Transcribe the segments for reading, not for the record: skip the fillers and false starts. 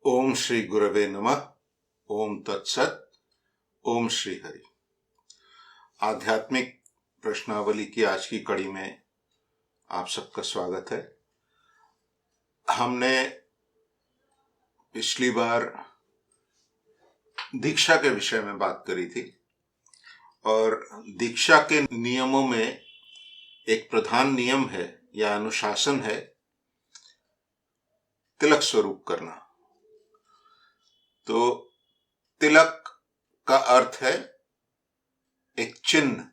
ओम श्री गुरवे नमः। ओम तत्सत। ओम श्री हरि। आध्यात्मिक प्रश्नावली की आज की कड़ी में आप सबका स्वागत है। हमने पिछली बार दीक्षा के विषय में बात करी थी और दीक्षा के नियमों में एक प्रधान नियम है या अनुशासन है तिलक स्वरूप करना। तो तिलक का अर्थ है एक चिन्ह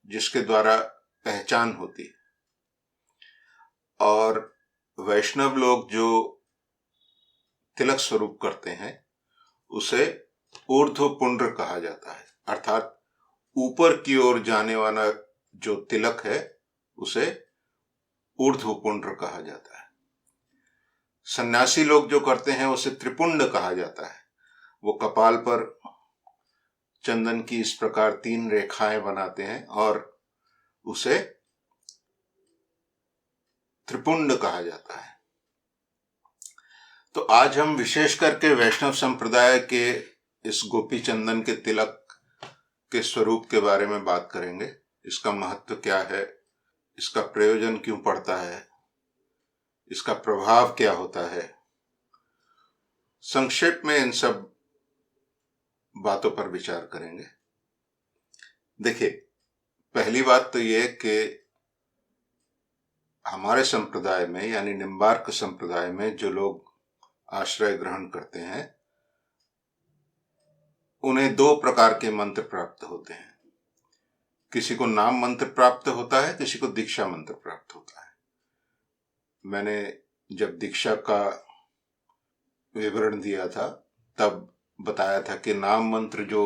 जिसके द्वारा पहचान होती है, और वैष्णव लोग जो तिलक स्वरूप करते हैं उसे ऊर्ध्व पुंड्र कहा जाता है, अर्थात ऊपर की ओर जाने वाला जो तिलक है उसे ऊर्ध्व पुंड्र कहा जाता है। सन्यासी लोग जो करते हैं उसे त्रिपुंड कहा जाता है। वो कपाल पर चंदन की इस प्रकार 3 रेखाएं बनाते हैं और उसे त्रिपुंड कहा जाता है। तो आज हम विशेष करके वैष्णव संप्रदाय के इस गोपी चंदन के तिलक के स्वरूप के बारे में बात करेंगे। इसका महत्व क्या है, इसका प्रयोजन क्यों पड़ता है, इसका प्रभाव क्या होता है, संक्षेप में इन सब बातों पर विचार करेंगे। देखिए, पहली बात तो यह कि हमारे संप्रदाय में यानी निम्बार्क संप्रदाय में जो लोग आश्रय ग्रहण करते हैं उन्हें 2 प्रकार के मंत्र प्राप्त होते हैं। किसी को नाम मंत्र प्राप्त होता है, किसी को दीक्षा मंत्र प्राप्त होता है। मैंने जब दीक्षा का विवरण दिया था तब बताया था कि नाम मंत्र जो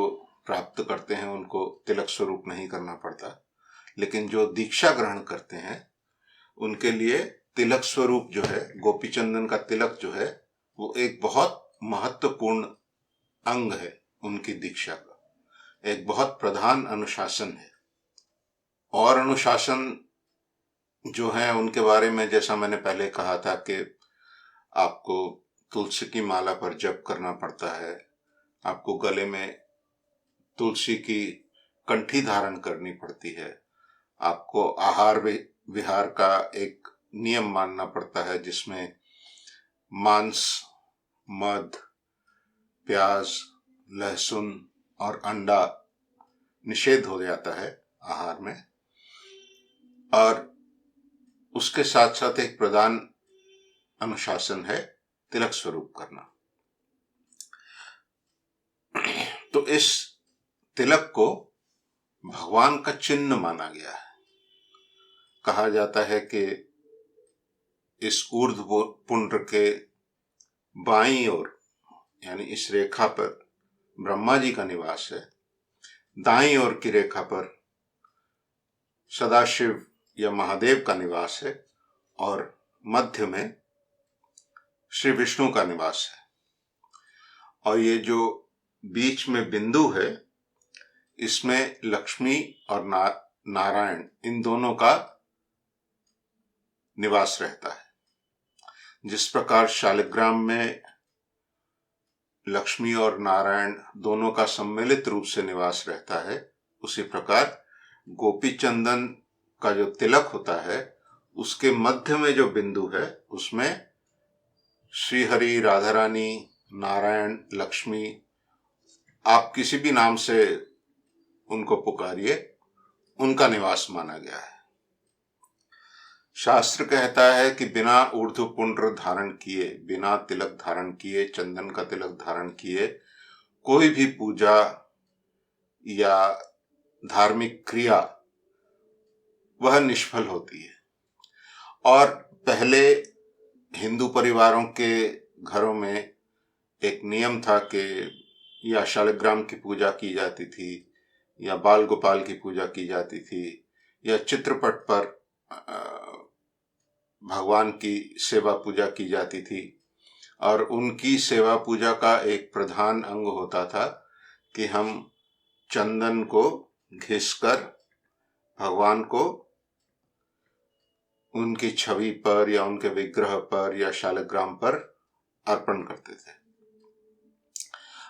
प्राप्त करते हैं उनको तिलक स्वरूप नहीं करना पड़ता, लेकिन जो दीक्षा ग्रहण करते हैं उनके लिए तिलक स्वरूप जो है, गोपी चंदन का तिलक जो है, वो एक बहुत महत्वपूर्ण अंग है। उनकी दीक्षा का एक बहुत प्रधान अनुशासन है। और अनुशासन जो है उनके बारे में जैसा मैंने पहले कहा था कि आपको तुलसी की माला पर जप करना पड़ता है, आपको गले में तुलसी की कंठी धारण करनी पड़ती है, आपको आहार विहार का एक नियम मानना पड़ता है जिसमें मांस, मध, प्याज, लहसुन और अंडा निषेध हो जाता है आहार में। और उसके साथ साथ एक प्रधान अनुशासन है तिलक स्वरूप करना। तो इस तिलक को भगवान का चिन्ह माना गया है। कहा जाता है कि इस ऊर्ध्व पुंड्र के बाईं ओर यानी इस रेखा पर ब्रह्मा जी का निवास है, दाईं ओर की रेखा पर सदाशिव या महादेव का निवास है और मध्य में श्री विष्णु का निवास है। और ये जो बीच में बिंदु है इसमें लक्ष्मी और नारायण इन दोनों का निवास रहता है। जिस प्रकार शालिग्राम में लक्ष्मी और नारायण दोनों का सम्मिलित रूप से निवास रहता है, उसी प्रकार गोपी चंदन का जो तिलक होता है उसके मध्य में जो बिंदु है उसमें श्री हरि, राधा रानी, नारायण, लक्ष्मी, आप किसी भी नाम से उनको पुकारिए, उनका निवास माना गया है। शास्त्र कहता है कि बिना ऊर्ध्व पुंड्र धारण किए, बिना तिलक धारण किए, चंदन का तिलक धारण किए कोई भी पूजा या धार्मिक क्रिया वह निष्फल होती है। और पहले हिंदू परिवारों के घरों में एक नियम था कि या शालिग्राम की पूजा की जाती थी या बाल गोपाल की पूजा की जाती थी या चित्रपट पर भगवान की सेवा पूजा की जाती थी। और उनकी सेवा पूजा का एक प्रधान अंग होता था कि हम चंदन को घिसकर भगवान को उनकी छवि पर या उनके विग्रह पर या शालिग्राम पर अर्पण करते थे।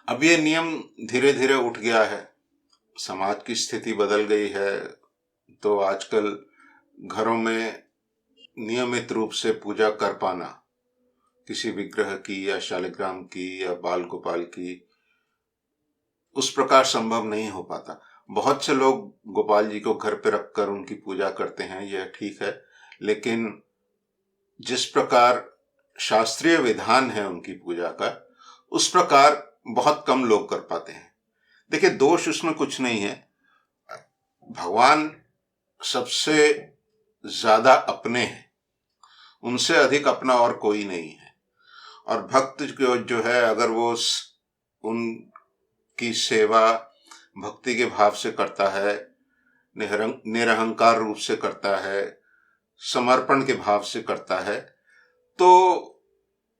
अब ये नियम धीरे धीरे उठ गया है, समाज की स्थिति बदल गई है, तो आजकल घरों में नियमित रूप से पूजा कर पाना किसी विग्रह की या शालिग्राम की या बाल गोपाल की उस प्रकार संभव नहीं हो पाता। बहुत से लोग गोपाल जी को घर पे रखकर उनकी पूजा करते हैं, यह ठीक है, लेकिन जिस प्रकार शास्त्रीय विधान है उनकी पूजा का, उस प्रकार बहुत कम लोग कर पाते हैं। देखिए, दोष उसमें कुछ नहीं है। भगवान सबसे ज्यादा अपने हैं, उनसे अधिक अपना और कोई नहीं है। और भक्त जो है, अगर वो उनकी सेवा भक्ति के भाव से करता है, निरहंकार रूप से करता है, समर्पण के भाव से करता है, तो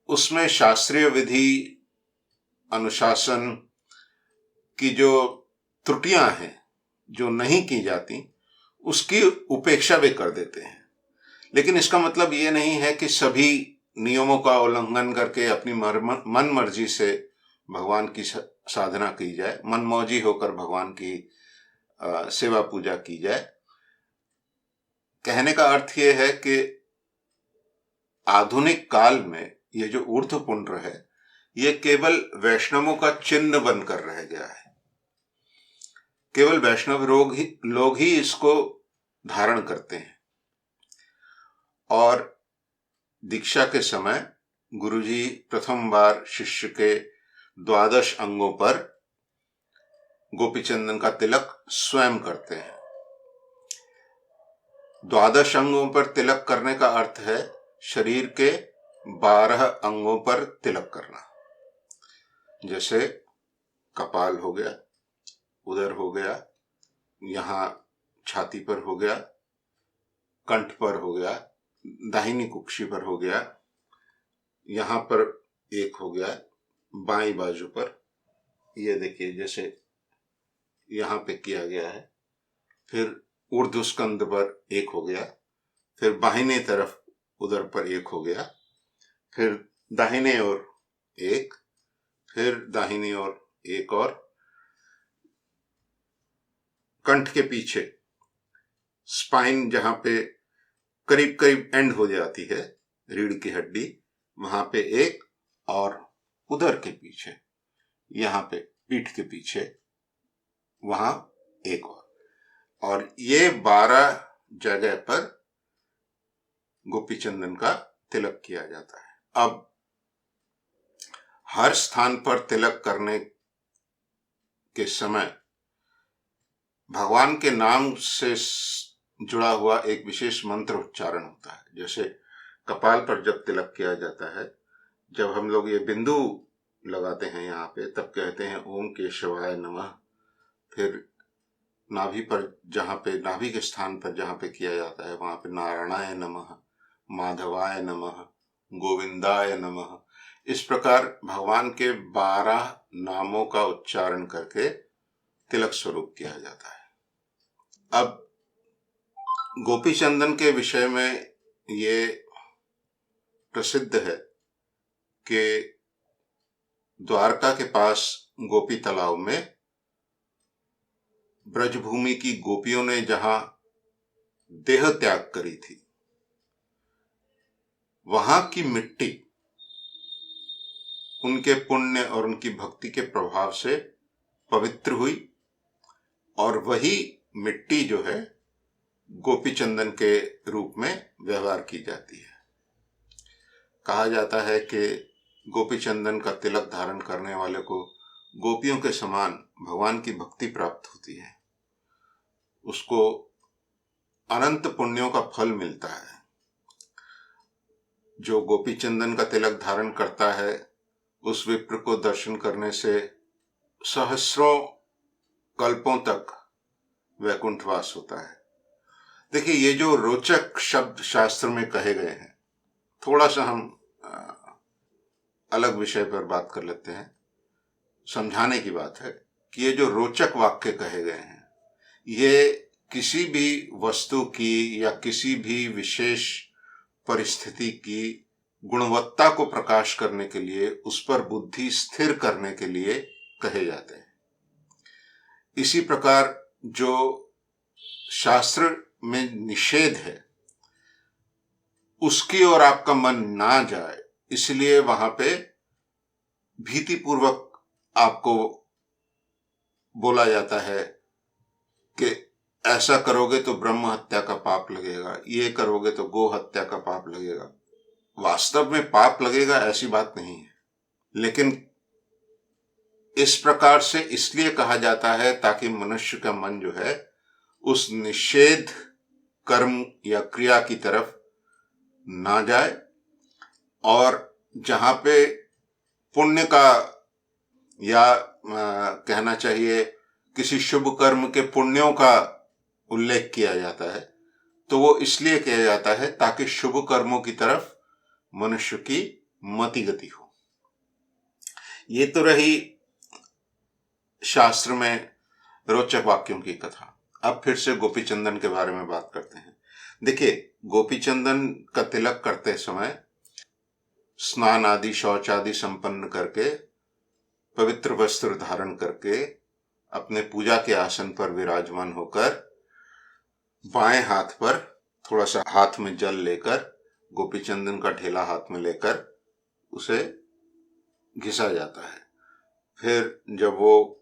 उसमें शास्त्रीय विधि अनुशासन की जो त्रुटियां हैं, जो नहीं की जाती, उसकी उपेक्षा वे कर देते हैं। लेकिन इसका मतलब ये नहीं है कि सभी नियमों का उल्लंघन करके अपनी मन मर्जी से भगवान की साधना की जाए, मनमौजी होकर भगवान की सेवा पूजा की जाए। कहने का अर्थ यह है कि आधुनिक काल में ये जो ऊर्ध्व पुंड्र है, ये केवल वैष्णवों का चिन्ह बनकर रह गया है। केवल वैष्णव लोग ही इसको धारण करते हैं। और दीक्षा के समय गुरुजी प्रथम बार शिष्य के 12 अंगों पर गोपीचंदन का तिलक स्वयं करते हैं। 12 अंगों पर तिलक करने का अर्थ है शरीर के 12 अंगों पर तिलक करना। जैसे कपाल हो गया, उदर हो गया, यहाँ छाती पर हो गया, कंठ पर हो गया, दाहिनी कुक्षी पर हो गया, यहाँ पर एक हो गया, बाईं बाजू पर, ये देखिए जैसे यहाँ पे किया गया है। फिर ऊर्ध्व स्कंद पर एक हो गया, फिर बाहिनी तरफ उदर पर एक हो गया, फिर दाहिने ओर एक, फिर दाहिनी ओर एक, और कंठ के पीछे स्पाइन जहां पे करीब करीब एंड हो जाती है रीढ़ की हड्डी, वहां पे एक, और उदर के पीछे यहाँ पे पीठ के पीछे वहां एक और ये 12 जगह पर गोपीचंदन का तिलक किया जाता है। अब हर स्थान पर तिलक करने के समय भगवान के नाम से जुड़ा हुआ एक विशेष मंत्र उच्चारण होता है। जैसे कपाल पर जब तिलक किया जाता है, जब हम लोग ये बिंदु लगाते हैं यहाँ पे, तब कहते हैं ओम केशवाय नमः। फिर नाभि पर, जहाँ पे नाभि के स्थान पर जहाँ पे किया जाता है, वहां पे नारायणाय नमः, माधवाय नमः, गोविंदाय नमः। इस प्रकार भगवान के 12 नामों का उच्चारण करके तिलक स्वरूप किया जाता है। अब गोपीचंदन के विषय में ये प्रसिद्ध है कि द्वारका के पास गोपी तालाब में ब्रजभूमि की गोपियों ने जहां देह त्याग करी थी, वहां की मिट्टी उनके पुण्य और उनकी भक्ति के प्रभाव से पवित्र हुई, और वही मिट्टी जो है गोपीचंदन के रूप में व्यवहार की जाती है। कहा जाता है कि गोपीचंदन का तिलक धारण करने वाले को गोपियों के समान भगवान की भक्ति प्राप्त होती है, उसको अनंत पुण्यों का फल मिलता है। जो गोपीचंदन का तिलक धारण करता है, उस विप्र को दर्शन करने से सहस्रों कल्पों तक वैकुंठवास होता है। देखिए, ये जो रोचक शब्द शास्त्र में कहे गए हैं, थोड़ा सा हम अलग विषय पर बात कर लेते हैं। समझाने की बात है कि ये जो रोचक वाक्य कहे गए हैं, ये किसी भी वस्तु की या किसी भी विशेष परिस्थिति की गुणवत्ता को प्रकाश करने के लिए, उस पर बुद्धि स्थिर करने के लिए कहे जाते हैं। इसी प्रकार जो शास्त्र में निषेध है उसकी ओर आपका मन ना जाए, इसलिए वहां पे भीतिपूर्वक आपको बोला जाता है कि ऐसा करोगे तो ब्रह्म हत्या का पाप लगेगा, ये करोगे तो गो हत्या का पाप लगेगा। वास्तव में पाप लगेगा ऐसी बात नहीं है, लेकिन इस प्रकार से इसलिए कहा जाता है ताकि मनुष्य का मन जो है उस निषेध कर्म या क्रिया की तरफ ना जाए, और जहां पे पुण्य का या कहना चाहिए किसी शुभ कर्म के पुण्यों का उल्लेख किया जाता है तो वो इसलिए किया जाता है ताकि शुभ कर्मों की तरफ मनुष्य की मति गति हो। ये तो रही शास्त्र में रोचक वाक्यों की कथा। अब फिर से गोपीचंदन के बारे में बात करते हैं। देखिए, गोपीचंदन का तिलक करते समय स्नान आदि शौच आदि संपन्न करके पवित्र वस्त्र धारण करके अपने पूजा के आसन पर विराजमान होकर बाएं हाथ पर थोड़ा सा हाथ में जल लेकर गोपीचंदन का ढेला हाथ में लेकर उसे घिसा जाता है। फिर जब वो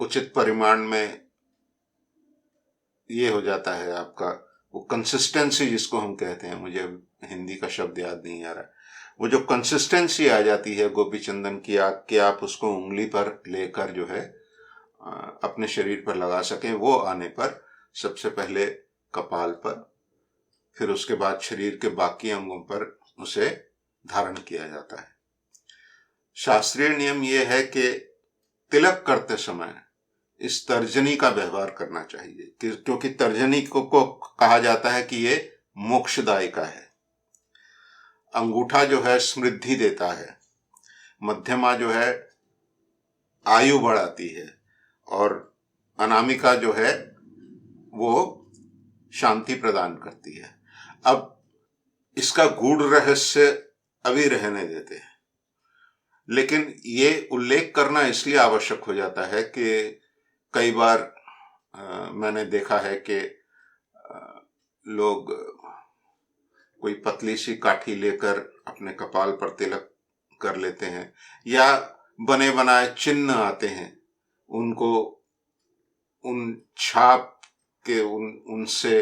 उचित परिमाण में ये हो जाता है, आपका वो कंसिस्टेंसी जिसको हम कहते हैं, मुझे हिंदी का शब्द याद नहीं आ रहा, वो जो कंसिस्टेंसी आ जाती है गोपीचंदन की कि आप उसको उंगली पर लेकर जो है अपने शरीर पर लगा सकें, वो आने पर सबसे पहले कपाल पर, फिर उसके बाद शरीर के बाकी अंगों पर उसे धारण किया जाता है। शास्त्रीय नियम यह है कि तिलक करते समय इस तर्जनी का व्यवहार करना चाहिए, क्योंकि तर्जनी को कहा जाता है कि ये मोक्षदायिका है। अंगूठा जो है समृद्धि देता है, मध्यमा जो है आयु बढ़ाती है, और अनामिका जो है वो शांति प्रदान करती है। अब इसका गूढ़ रहस्य अभी रहने देते हैं, लेकिन ये उल्लेख करना इसलिए आवश्यक हो जाता है कि कई बार मैंने देखा है कि लोग कोई पतली सी काठी लेकर अपने कपाल पर तिलक कर लेते हैं, या बने बनाए चिन्ह आते हैं, उनको उन छाप के उनसे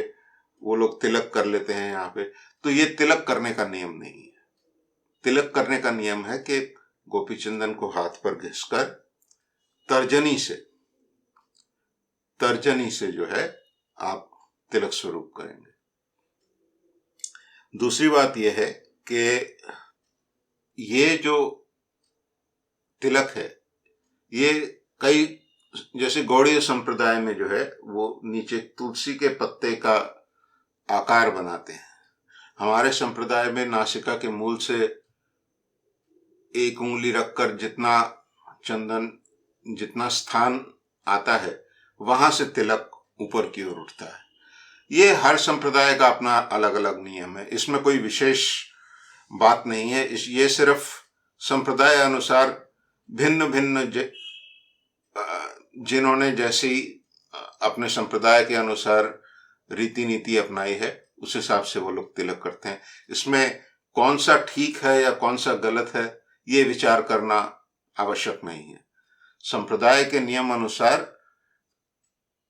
वो लोग तिलक कर लेते हैं यहाँ पे। तो ये तिलक करने का नियम नहीं है। तिलक करने का नियम है कि गोपीचंदन को हाथ पर घिसकर तर्जनी से जो है आप तिलक स्वरूप करेंगे। दूसरी बात यह है कि ये जो तिलक है ये कई, जैसे गौड़ीय संप्रदाय में जो है वो नीचे तुलसी के पत्ते का आकार बनाते हैं। हमारे संप्रदाय में नासिका के मूल से एक उंगली रखकर जितना स्थान आता है वहां से तिलक ऊपर की ओर उठता है। ये हर संप्रदाय का अपना अलग अलग नियम है, इसमें कोई विशेष बात नहीं है। ये सिर्फ संप्रदाय अनुसार भिन्न भिन्न जिन्होंने जैसी अपने संप्रदाय के अनुसार रीति नीति अपनाई है उस हिसाब से वो लोग तिलक करते हैं। इसमें कौन सा ठीक है या कौन सा गलत है ये विचार करना आवश्यक नहीं है। संप्रदाय के नियम अनुसार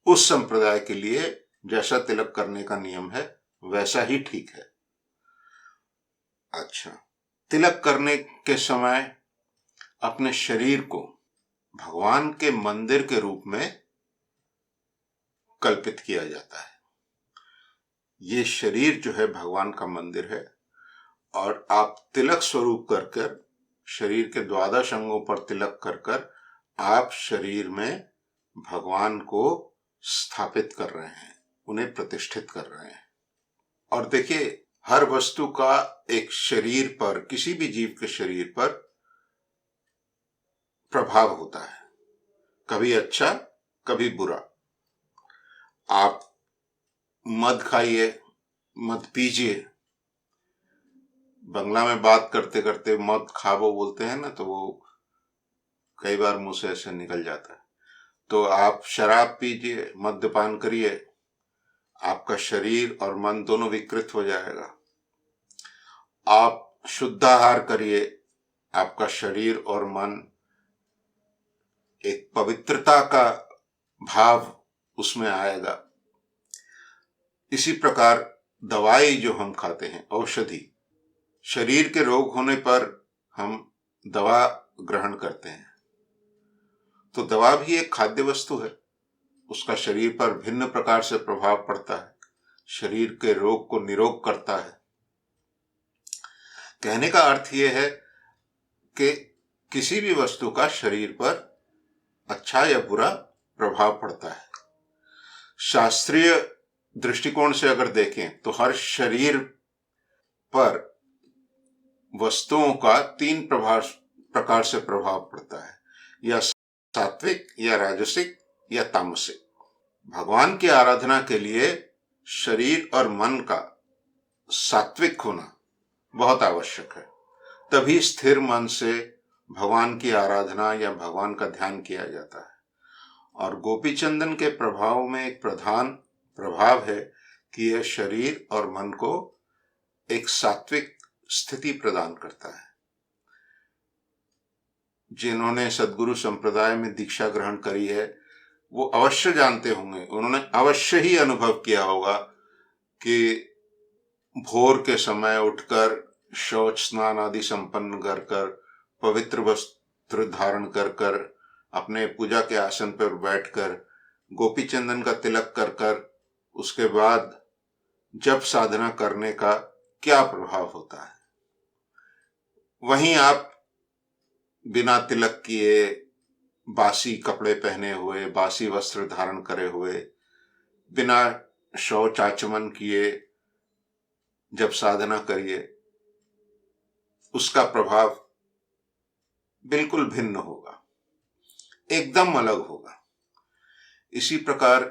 उस संप्रदाय के लिए जैसा तिलक करने का नियम है वैसा ही ठीक है। अच्छा, तिलक करने के समय अपने शरीर को भगवान के मंदिर के रूप में कल्पित किया जाता है। ये शरीर जो है भगवान का मंदिर है, और आप तिलक स्वरूप कर शरीर के द्वादश अंगों पर तिलक कर आप शरीर में भगवान को स्थापित कर रहे हैं, उन्हें प्रतिष्ठित कर रहे हैं। और देखिए, हर वस्तु का एक शरीर पर, किसी भी जीव के शरीर पर प्रभाव होता है, कभी अच्छा कभी बुरा। आप मद खाइए, मद पीजिए, बंगला में बात करते करते मद खाबो बोलते हैं ना, तो वो कई बार मुंह से ऐसे निकल जाता है। तो आप शराब पीजिए, मद्यपान करिए, आपका शरीर और मन दोनों विकृत हो जाएगा। आप शुद्ध आहार करिए, आपका शरीर और मन एक पवित्रता का भाव उसमें आएगा। इसी प्रकार दवाई जो हम खाते हैं, औषधि, शरीर के रोग होने पर हम दवा ग्रहण करते हैं, तो दवा भी एक खाद्य वस्तु है। उसका शरीर पर भिन्न प्रकार से प्रभाव पड़ता है, शरीर के रोग को निरोग करता है। कहने का अर्थ यह है कि किसी भी वस्तु का शरीर पर अच्छा या बुरा प्रभाव पड़ता है। शास्त्रीय दृष्टिकोण से अगर देखें तो हर शरीर पर वस्तुओं का 3 प्रकार से प्रभाव पड़ता है, या सात्विक, या राजसिक, या तामसिक। भगवान की आराधना के लिए शरीर और मन का सात्विक होना बहुत आवश्यक है, तभी स्थिर मन से भगवान की आराधना या भगवान का ध्यान किया जाता है। और गोपी चंदन के प्रभाव में एक प्रधान प्रभाव है कि यह शरीर और मन को एक सात्विक स्थिति प्रदान करता है। जिन्होंने सद्गुरु संप्रदाय में दीक्षा ग्रहण करी है वो अवश्य जानते होंगे, उन्होंने अवश्य ही अनुभव किया होगा कि भोर के समय उठकर शौच स्नान आदि संपन्न कर पवित्र वस्त्र धारण कर अपने पूजा के आसन पर बैठकर गोपी चंदन का तिलक कर उसके बाद जब साधना करने का क्या प्रभाव होता है। वहीं आप बिना तिलक किए, बासी कपड़े पहने हुए, बासी वस्त्र धारण करे हुए, बिना शौच आचमन किए जब साधना करिए, उसका प्रभाव बिल्कुल भिन्न होगा, एकदम अलग होगा। इसी प्रकार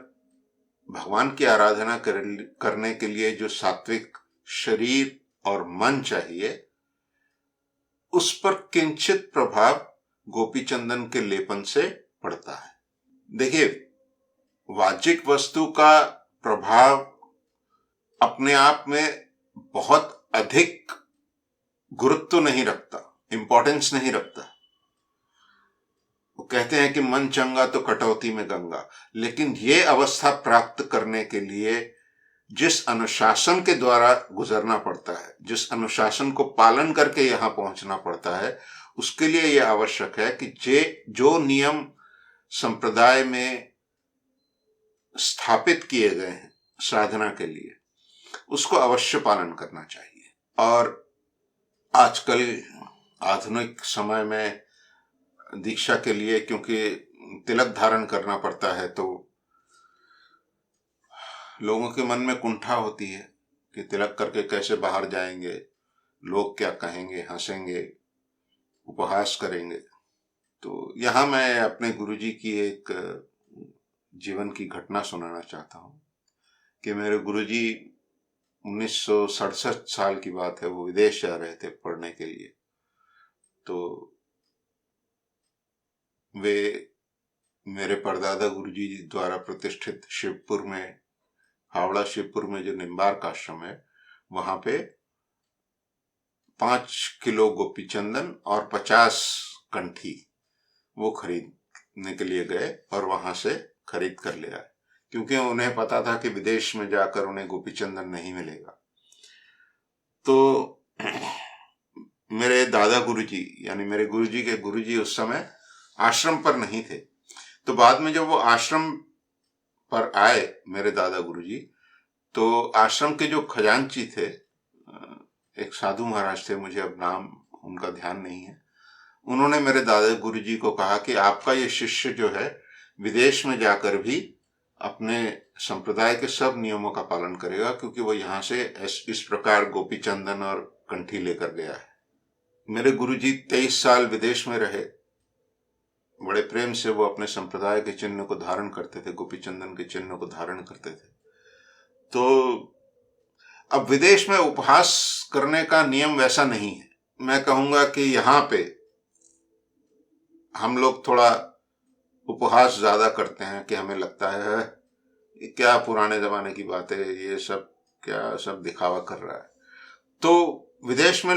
भगवान की आराधना करने के लिए जो सात्विक शरीर और मन चाहिए, उस पर किंचित प्रभाव गोपी चंदन के लेपन से पड़ता है। देखिए, वाचिक वस्तु का प्रभाव अपने आप में बहुत अधिक गुरुत्व नहीं रखता, इंपॉर्टेंस नहीं रखता। वो कहते हैं कि मन चंगा तो कटौती में गंगा, लेकिन ये अवस्था प्राप्त करने के लिए जिस अनुशासन के द्वारा गुजरना पड़ता है, जिस अनुशासन को पालन करके यहां पहुंचना पड़ता है, उसके लिए यह आवश्यक है कि जो नियम संप्रदाय में स्थापित किए गए हैं साधना के लिए, उसको अवश्य पालन करना चाहिए। और आजकल आधुनिक समय में दीक्षा के लिए क्योंकि तिलक धारण करना पड़ता है, तो लोगों के मन में कुंठा होती है कि तिलक करके कैसे बाहर जाएंगे, लोग क्या कहेंगे, हंसेंगे, उपहास करेंगे। तो यहाँ मैं अपने गुरुजी की एक जीवन की घटना सुनाना चाहता हूँ कि मेरे गुरुजी 1967 साल की बात है, वो विदेश जा रहे थे पढ़ने के लिए। तो वे मेरे परदादा गुरुजी द्वारा प्रतिष्ठित शिवपुर में, हावड़ा शिवपुर में जो निम्बार्क आश्रम है, वहां पे 5 किलो गोपी चंदन और 50 कंठी वो खरीदने के लिए गए और वहां से खरीद कर ले आए, क्योंकि उन्हें पता था कि विदेश में जाकर उन्हें गोपी चंदन नहीं मिलेगा। तो मेरे दादा गुरुजी यानी मेरे गुरुजी के गुरुजी उस समय आश्रम पर नहीं थे। तो बाद में जब वो आश्रम पर आए मेरे दादा गुरुजी, तो आश्रम के जो खजांची थे, एक साधु महाराज थे, मुझे अब नाम उनका ध्यान नहीं है, उन्होंने मेरे दादा गुरुजी को कहा कि आपका ये शिष्य जो है विदेश में जाकर भी अपने संप्रदाय के सब नियमों का पालन करेगा, क्योंकि वो यहाँ से इस प्रकार गोपी चंदन और कंठी लेकर गया है। मेरे गुरुजी 23 साल विदेश में रहे। बड़े प्रेम से वो अपने संप्रदाय के चिन्ह को धारण करते थे, गोपी चंदन के चिन्ह को धारण करते थे। तो अब विदेश में उपहास करने का नियम वैसा नहीं है। मैं कहूंगा कि यहाँ पे हम लोग थोड़ा उपहास ज्यादा करते हैं कि हमें लगता है ये क्या पुराने जमाने की बात है, ये सब क्या सब दिखावा कर रहा है। तो विदेश में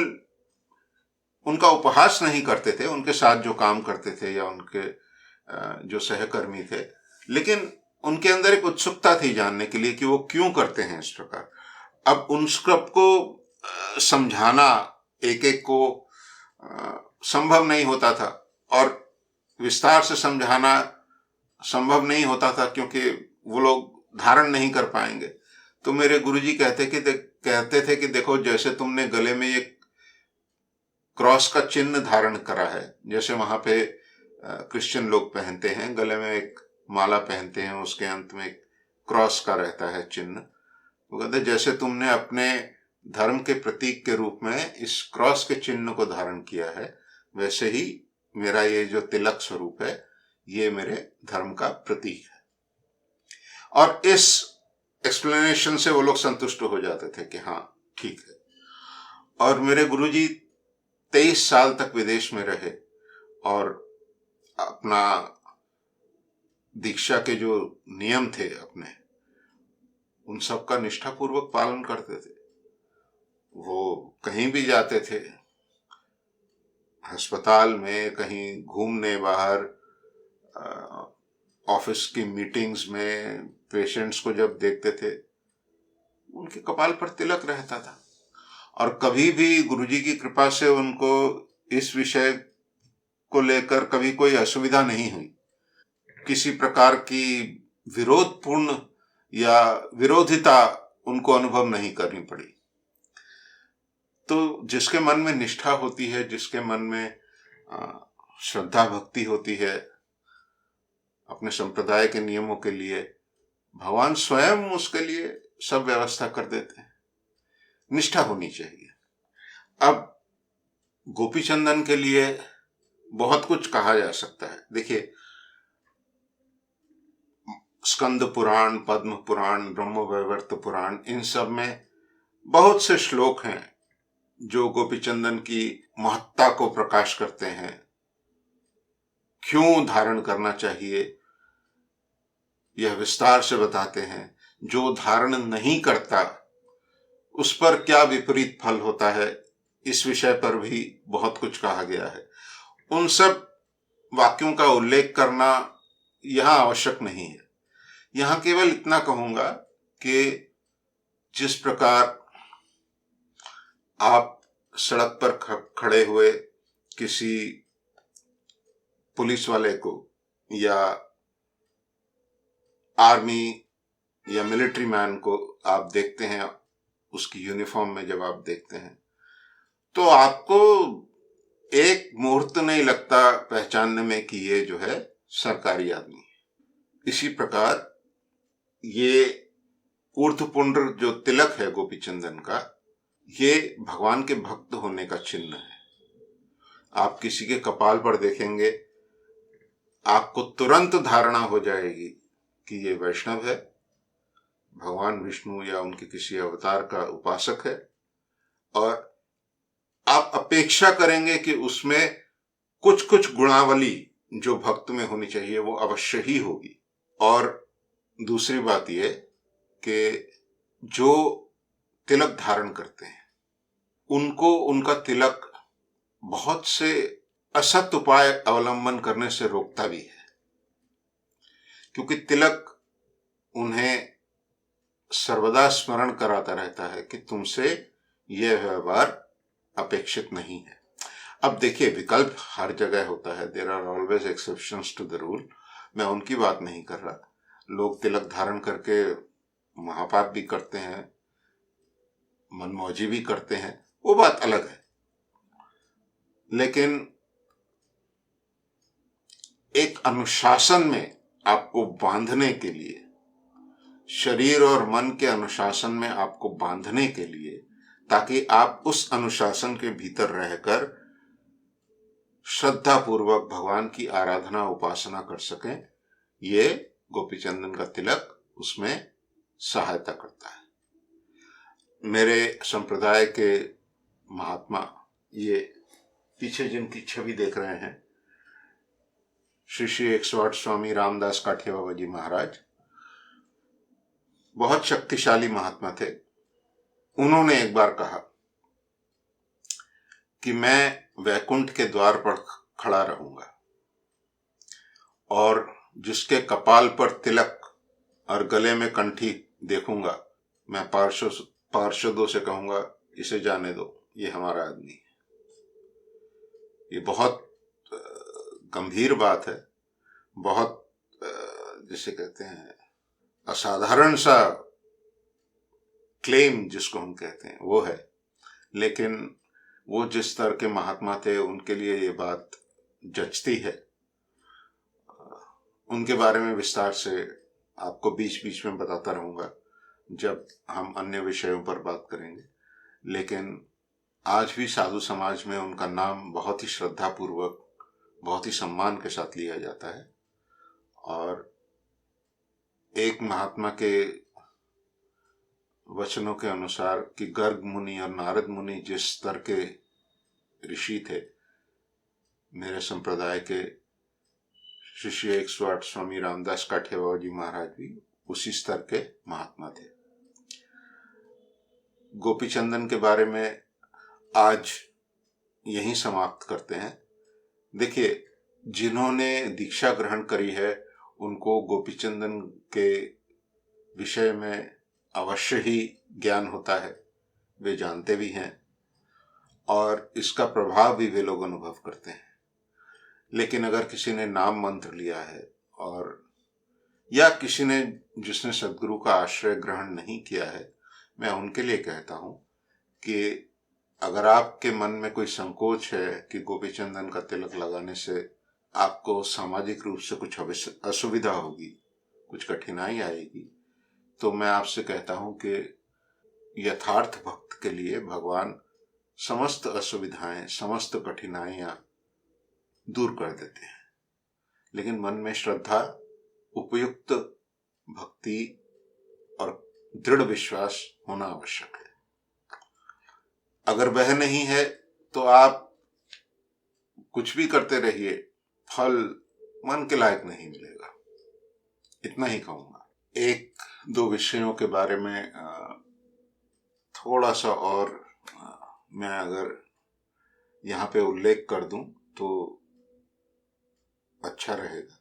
उनका उपहास नहीं करते थे, उनके साथ जो काम करते थे या उनके जो सहकर्मी थे, लेकिन उनके अंदर एक उत्सुकता थी जानने के लिए कि वो क्यों करते हैं इस प्रकार। अब उन सबको समझाना एक एक को संभव नहीं होता था, और विस्तार से समझाना संभव नहीं होता था क्योंकि वो लोग धारण नहीं कर पाएंगे। तो मेरे गुरुजी कहते थे कि देखो, जैसे तुमने गले में एक क्रॉस का चिन्ह धारण करा है, जैसे वहां पे क्रिश्चियन लोग पहनते हैं, गले में एक माला पहनते हैं, उसके अंत में एक क्रॉस का रहता है चिन्ह। वो कहते जैसे तुमने अपने धर्म के प्रतीक के रूप में इस क्रॉस के चिन्ह को धारण किया है, वैसे ही मेरा ये जो तिलक स्वरूप है ये मेरे धर्म का प्रतीक है। और इस एक्सप्लेनेशन से वो लोग संतुष्ट हो जाते थे कि हाँ ठीक है। और मेरे गुरुजी 23 साल तक विदेश में रहे और अपना दीक्षा के जो नियम थे अपने, उन सब का निष्ठापूर्वक पालन करते थे। वो कहीं भी जाते थे, अस्पताल में, कहीं घूमने बाहर, ऑफिस की मीटिंग्स में पेशेंट्स को जब देखते थे, उनके कपाल पर तिलक रहता था। और कभी भी गुरुजी की कृपा से उनको इस विषय को लेकर कभी कोई असुविधा नहीं हुई, किसी प्रकार की विरोधपूर्ण या विरोधिता उनको अनुभव नहीं करनी पड़ी। तो जिसके मन में निष्ठा होती है, जिसके मन में श्रद्धा भक्ति होती है अपने संप्रदाय के नियमों के लिए, भगवान स्वयं उसके लिए सब व्यवस्था कर देते हैं। निष्ठा होनी चाहिए। अब गोपी चंदन के लिए बहुत कुछ कहा जा सकता है। देखिए, स्कंद पुराण, पद्म पुराण, ब्रह्मवैवर्त पुराण, इन सब में बहुत से श्लोक हैं जो गोपी चंदन की महत्ता को प्रकाश करते हैं, क्यों धारण करना चाहिए यह विस्तार से बताते हैं। जो धारण नहीं करता उस पर क्या विपरीत फल होता है, इस विषय पर भी बहुत कुछ कहा गया है। उन सब वाक्यों का उल्लेख करना यहां आवश्यक नहीं है। यहां केवल इतना कहूंगा कि जिस प्रकार आप सड़क पर खड़े हुए किसी पुलिस वाले को या आर्मी या मिलिट्री मैन को आप देखते हैं, उसकी यूनिफॉर्म में जब आप देखते हैं, तो आपको एक मुहूर्त नहीं लगता पहचानने में कि ये जो है सरकारी आदमी है। इसी प्रकार ये ऊर्ध्वपुंड्र जो तिलक है गोपी चंदन का, ये भगवान के भक्त होने का चिन्ह है। आप किसी के कपाल पर देखेंगे, आपको तुरंत धारणा हो जाएगी कि ये वैष्णव है, भगवान विष्णु या उनके किसी अवतार का उपासक है, और आप अपेक्षा करेंगे कि उसमें कुछ कुछ गुणावली जो भक्त में होनी चाहिए वो अवश्य ही होगी। और दूसरी बात यह कि जो तिलक धारण करते हैं उनको उनका तिलक बहुत से असत उपाय अवलंबन करने से रोकता भी है, क्योंकि तिलक उन्हें सर्वदा स्मरण कराता रहता है कि तुमसे यह व्यवहार अपेक्षित नहीं है। अब देखिए, विकल्प हर जगह होता है, there are always exceptions to the rule. मैं उनकी बात नहीं कर रहा। लोग तिलक धारण करके महापाप भी करते हैं, मनमौजी भी करते हैं, वो बात अलग है। लेकिन एक अनुशासन में आपको बांधने के लिए, शरीर और मन के अनुशासन में आपको बांधने के लिए, ताकि आप उस अनुशासन के भीतर रहकर श्रद्धा पूर्वक भगवान की आराधना उपासना कर सकें, ये गोपी चंदन का तिलक उसमें सहायता करता है। मेरे संप्रदाय के महात्मा, ये पीछे जिनकी छवि देख रहे हैं, श्री श्री 108 स्वामी रामदास काठिया बाबा जी महाराज बहुत शक्तिशाली महात्मा थे। उन्होंने एक बार कहा कि मैं वैकुंठ के द्वार पर खड़ा रहूंगा और जिसके कपाल पर तिलक और गले में कंठी देखूंगा, मैं पार्षदों से कहूंगा इसे जाने दो, ये हमारा आदमी है। ये बहुत गंभीर बात है, बहुत जिसे कहते हैं असाधारण सा क्लेम जिसको हम कहते हैं वो है, लेकिन वो जिस स्तर के महात्मा थे उनके लिए ये बात जचती है। उनके बारे में विस्तार से आपको बीच बीच में बताता रहूंगा जब हम अन्य विषयों पर बात करेंगे, लेकिन आज भी साधु समाज में उनका नाम बहुत ही श्रद्धा पूर्वक, बहुत ही सम्मान के साथ लिया जाता है। और एक महात्मा के वचनों के अनुसार कि गर्ग मुनि और नारद मुनि जिस स्तर के ऋषि थे, मेरे संप्रदाय के श्री श्री 108 स्वामी रामदास काठिया बाबा जी महाराज भी उसी स्तर के महात्मा थे। गोपीचंदन के बारे में आज यहीं समाप्त करते हैं। देखिए, जिन्होंने दीक्षा ग्रहण करी है उनको गोपीचंदन के विषय में अवश्य ही ज्ञान होता है, वे जानते भी हैं और इसका प्रभाव भी वे लोग अनुभव करते हैं। लेकिन अगर किसी ने नाम मंत्र लिया है और या किसी ने जिसने सद्गुरु का आश्रय ग्रहण नहीं किया है, मैं उनके लिए कहता हूं कि अगर आपके मन में कोई संकोच है कि गोपीचंदन का तिलक लगाने से आपको सामाजिक रूप से कुछ असुविधा होगी, कुछ कठिनाई आएगी, तो मैं आपसे कहता हूं कि यथार्थ भक्त के लिए भगवान समस्त असुविधाएं, समस्त कठिनाइयां दूर कर देते हैं। लेकिन मन में श्रद्धा, उपयुक्त भक्ति और दृढ़ विश्वास होना आवश्यक है। अगर वह नहीं है तो आप कुछ भी करते रहिए, फल मन के लायक नहीं मिलेगा। इतना ही कहूंगा। एक दो विषयों के बारे में थोड़ा सा और मैं अगर यहाँ पे उल्लेख कर दूं तो अच्छा रहेगा।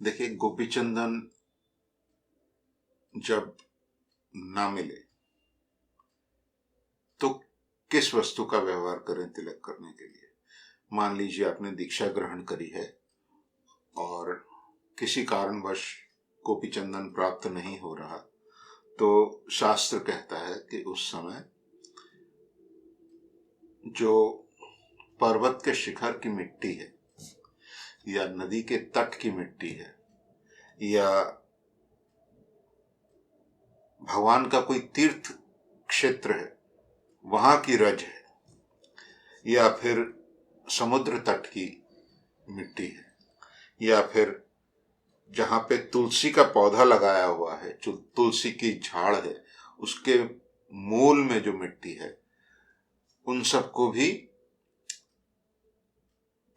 देखिए, गोपीचंदन जब ना मिले तो किस वस्तु का व्यवहार करें तिलक करने के लिए। मान लीजिए आपने दीक्षा ग्रहण करी है और किसी कारणवश गोपीचंदन प्राप्त नहीं हो रहा, तो शास्त्र कहता है कि उस समय जो पर्वत के शिखर की मिट्टी है या नदी के तट की मिट्टी है या भगवान का कोई तीर्थ क्षेत्र है वहां की रज है या फिर समुद्र तट की मिट्टी है या फिर जहां पे तुलसी का पौधा लगाया हुआ है, जो तुलसी की झाड़ है, उसके मूल में जो मिट्टी है, उन सबको भी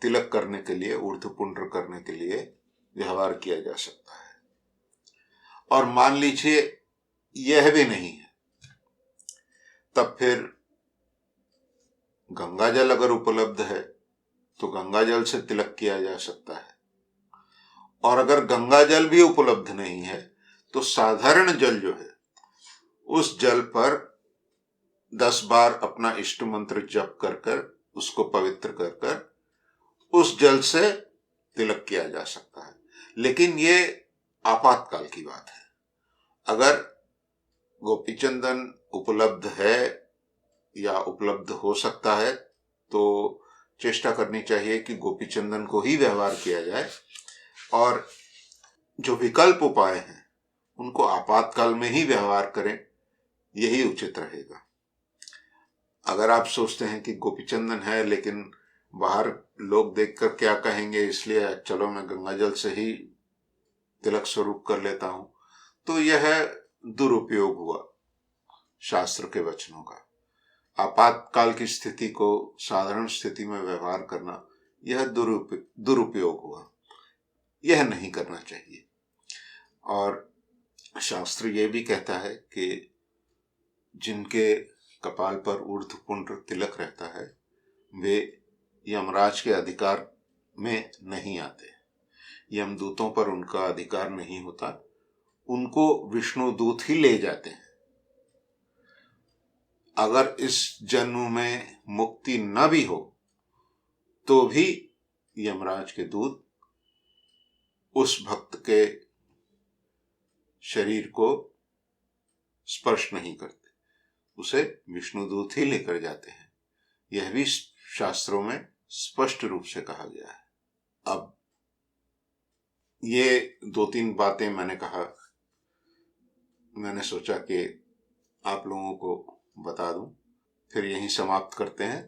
तिलक करने के लिए, ऊर्ध्वपुंड्र करने के लिए व्यवहार किया जा सकता है। और मान लीजिए यह भी नहीं है, तब फिर गंगा जल अगर उपलब्ध है तो गंगा जल से तिलक किया जा सकता है। और अगर गंगा जल भी उपलब्ध नहीं है तो साधारण जल जो है, उस जल पर 10 बार अपना इष्ट मंत्र जप कर कर, उसको पवित्र कर कर उस जल से तिलक किया जा सकता है। लेकिन ये आपातकाल की बात है। अगर गोपीचंदन उपलब्ध है या उपलब्ध हो सकता है तो चेष्टा करनी चाहिए कि गोपीचंदन को ही व्यवहार किया जाए और जो विकल्प उपाय हैं उनको आपातकाल में ही व्यवहार करें, यही उचित रहेगा। अगर आप सोचते हैं कि गोपीचंदन है लेकिन बाहर लोग देखकर क्या कहेंगे, इसलिए चलो मैं गंगा जल से ही तिलक स्वरूप कर लेता हूं, तो यह दुरुपयोग हुआ शास्त्र के वचनों का। आपातकाल की स्थिति को साधारण स्थिति में व्यवहार करना, यह दुरुपयोग हुआ। यह नहीं करना चाहिए। और शास्त्र ये भी कहता है कि जिनके कपाल पर ऊर्ध्वपुंड्र तिलक रहता है वे यमराज के अधिकार में नहीं आते, यमदूतों पर उनका अधिकार नहीं होता, उनको विष्णु दूत ही ले जाते हैं। अगर इस जन्म में मुक्ति न भी हो तो भी यमराज के दूत उस भक्त के शरीर को स्पर्श नहीं करते, उसे विष्णुदूत ही लेकर जाते हैं। यह भी शास्त्रों में स्पष्ट रूप से कहा गया है। अब ये 2-3 बातें मैंने कहा, मैंने सोचा कि आप लोगों को बता दूं, फिर यहीं समाप्त करते हैं।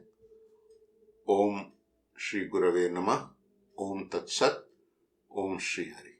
ओम श्री गुरवे नमः। ओम तत्सत। ओम श्री हरि।